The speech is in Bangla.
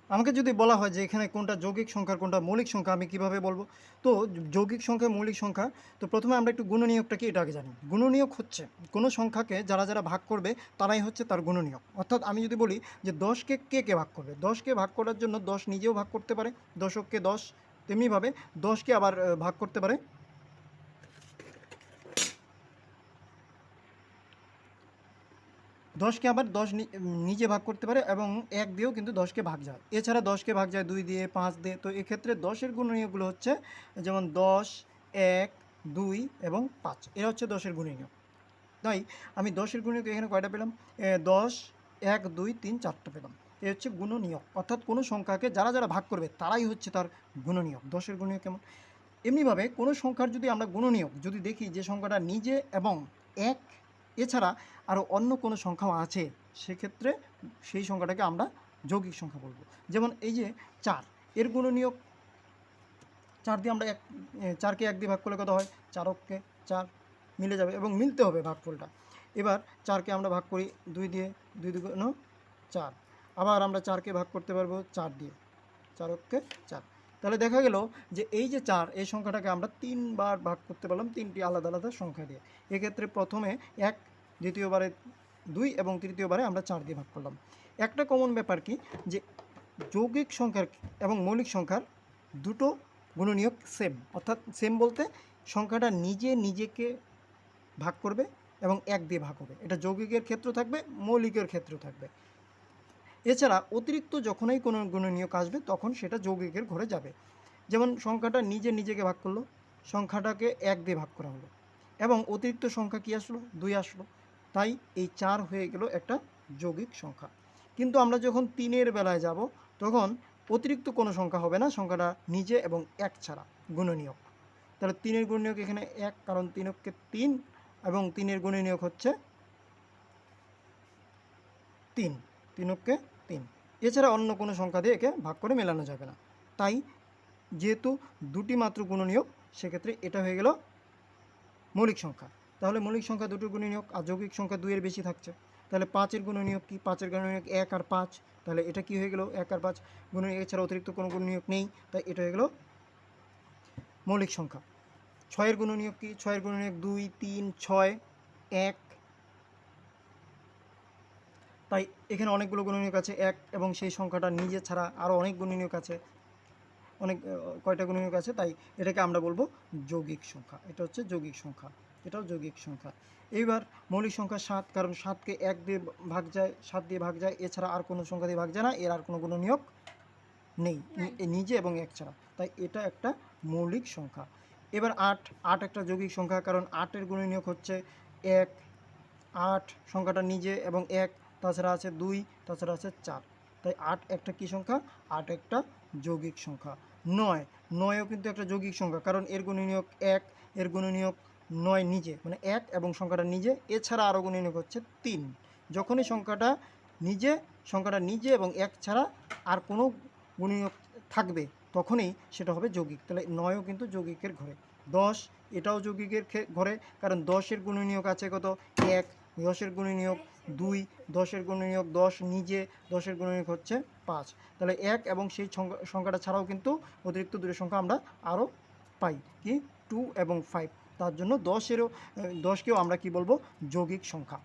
আমাকে যদি বলা হয় যে এখানে কোনটা যৌগিক সংখ্যা আর কোনটা মৌলিক সংখ্যা, আমি কিভাবে বলবো? তো যৌগিক সংখ্যা, মৌলিক সংখ্যা, তো প্রথমে আমরা একটু গুণনীয়কটা কি এটা আগে জানি। গুণনীয়ক হচ্ছে কোনো সংখ্যাকে যারা যারা ভাগ করবে তারাই হচ্ছে তার গুণনীয়ক। অর্থাৎ আমি যদি বলি যে 10কে কে ভাগ করবে, 10কে ভাগ করার জন্য 10 নিজেও ভাগ করতে পারে, দশককে 10, তেমনিভাবে 10কে আবার ভাগ করতে পারে 10কে আবার 10 নিজে ভাগ করতে পারে, এবং 1 দিয়েও কিন্তু 10কে ভাগ যায়। এছাড়া 10কে ভাগ যায় 2 দিয়ে, 5 দিয়ে। তো এক্ষেত্রে 10-এর গুণনীয়কগুলো হচ্ছে যেমন 10, 1, 2 এবং 5, এরা হচ্ছে 10-এর গুণনীয়ক। তাই আমি 10-এর গুণনীয়ক এখানে কয়টা পেলাম? 10, 1, 2, 3, 4টা পেলাম। এ হচ্ছে গুণনীয়ক, অর্থাৎ কোনো সংখ্যাকে যারা যারা ভাগ করবে তারাই হচ্ছে তার গুণনীয়ক। 10-এর গুণনীয়ক কেমন? এমনিভাবে কোনো সংখ্যার যদি আমরা গুণনীয়ক যদি দেখি যে সংখ্যাটা নিজে এবং এক এছাড়া আরও অন্য কোনো সংখ্যাও আছে, সেক্ষেত্রে সেই সংখ্যাটাকে আমরা যৌগিক সংখ্যা বলবো। যেমন এই যে 4, এর গুণনীয়ক 4 দিয়ে আমরা 4কে 1 দিয়ে ভাগ করলে কত হয়? 4কে 4 মিলে যাবে, এবং মিলতে হবে ভাগফলটা। এবার 4কে আমরা ভাগ করি 2 দিয়ে, 2 দুগুণ 4। আবার আমরা 4কে ভাগ করতে পারবো 4 দিয়ে, 4কে 4। তাহলে দেখা গেল যে এই যে 4, এই সংখ্যাটাকে আমরা 3 বার ভাগ করতে পারলাম 3টি আলাদা আলাদা সংখ্যা দিয়ে। এক্ষেত্রে প্রথমে 1, দ্বিতীয়বারে 2 এবং তৃতীয়বারে আমরা 4 দিয়ে ভাগ করলাম। একটা কমন ব্যাপার কি, যে যৌগিক সংখ্যার এবং মৌলিক সংখ্যার দুটো গুণনীয়ক সেম। অর্থাৎ সেম বলতে সংখ্যাটা নিজে নিজেকে ভাগ করবে এবং 1 দিয়ে ভাগ হবে। এটা যৌগিকের ক্ষেত্র থাকবে, মৌলিকের ক্ষেত্র থাকবে। এছাড়া অতিরিক্ত যখনই কোনো গুণনীয়ক আসবে তখন সেটা যৌগিকের ঘরে যাবে। যেমন সংখ্যাটা নিজে নিজেকে ভাগ করলো, সংখ্যাটাকে 1 দিয়ে ভাগ করা হলো, এবং অতিরিক্ত সংখ্যা কী আসলো? 2 আসলো। তাই এই 4 হয়ে গেল একটা যৌগিক সংখ্যা। কিন্তু আমরা যখন 3-এর বেলায় যাব, তখন অতিরিক্ত কোনো সংখ্যা হবে না, সংখ্যাটা নিজে এবং 1 ছাড়া গুণনীয়ক। তাহলে 3-এর গুণনীয়ক এখানে 1, কারণ 3-কে 3, এবং 3-এর গুণনীয়ক হচ্ছে 3, 3কে 3। এছাড়া অন্য কোনো সংখ্যা দিয়ে একে ভাগ করে মেলানো যাবে না। তাই যেহেতু দুটি মাত্র গুণনীয়ক, সেক্ষেত্রে এটা হয়ে গেল মৌলিক সংখ্যা। তাহলে মৌলিক সংখ্যা দুটো গুণনীয়ক, আর যৌগিক সংখ্যা 2-এর বেশি থাকছে। তাহলে 5-এর গুণনীয়ক কি? 5-এর গুণনীয়ক 1 আর 5। তাহলে এটা কি হয়ে গেল? 1 আর 5 গুণনীয়ক, এছাড়া অতিরিক্ত কোনো গুণনীয়ক নেই, তাই এটা হয়ে গেল মৌলিক সংখ্যা। 6-এর গুণনীয়ক কি? 6-এর গুণনীয়ক 2, 3, 6, 1। তাই এখানে অনেকগুলো গুণনীয়ক আছে 1, এবং সেই সংখ্যাটা নিজে ছাড়া আরও অনেক গুণনীয়ক আছে, অনেক কয়টা গুণনীয়ক আছে, তাই এটাকে আমরা বলবো যৌগিক সংখ্যা। এটা হচ্ছে যৌগিক সংখ্যা, এটাও যৌগিক সংখ্যা। এইবার মৌলিক সংখ্যা 7, কারণ 7কে 1 দিয়ে ভাগ যায়, 7 দিয়ে ভাগ যায়, এছাড়া আর কোনো সংখ্যা দিয়ে ভাগ যায় না, এর আর কোনো গুণনীয়ক নেই নিজে এবং 1 ছাড়া, তাই এটা একটা মৌলিক সংখ্যা। এবার 8, 8 একটা যৌগিক সংখ্যা, কারণ 8-এর গুণনীয়ক হচ্ছে 1, 8 সংখ্যাটা নিজে এবং 1, তাছাড়া আছে 2, তাছাড়া আছে 4, তাই 8 একটা কী সংখ্যা? 8 একটা যৌগিক সংখ্যা। 9, 9ও কিন্তু একটা যৌগিক সংখ্যা, কারণ এর গুণনীয়ক 1, এর গুণনীয়ক 9 নিজে, মানে 1 এবং সংখ্যাটা নিজে, এছাড়া আরও গুণনীয়ক হচ্ছে 3। যখনই সংখ্যাটা নিজে এবং 1 ছাড়া আর কোনো গুণনীয়ক থাকবে, তখনই সেটা হবে যৌগিক। তাহলে 9ও কিন্তু যৌগিকের ঘরে। 10, এটাও যৌগিকের ঘরে, কারণ 10-এর গুণনীয়ক আছে কত? 1, 10-এর গুণনীয়ক 2, 10-এর গুণনীয়ক 10 নিজে, 10-এর গুণনীয়ক হচ্ছে 5। তাহলে 1 এবং সেই সংখ্যাটা ছাড়াও কিন্তু অতিরিক্ত দুটো সংখ্যা আমরা আরও পাই, কি? 2 এবং 5। তার জন্য 10-কেও আমরা কি বলবো? যৌগিক সংখ্যা।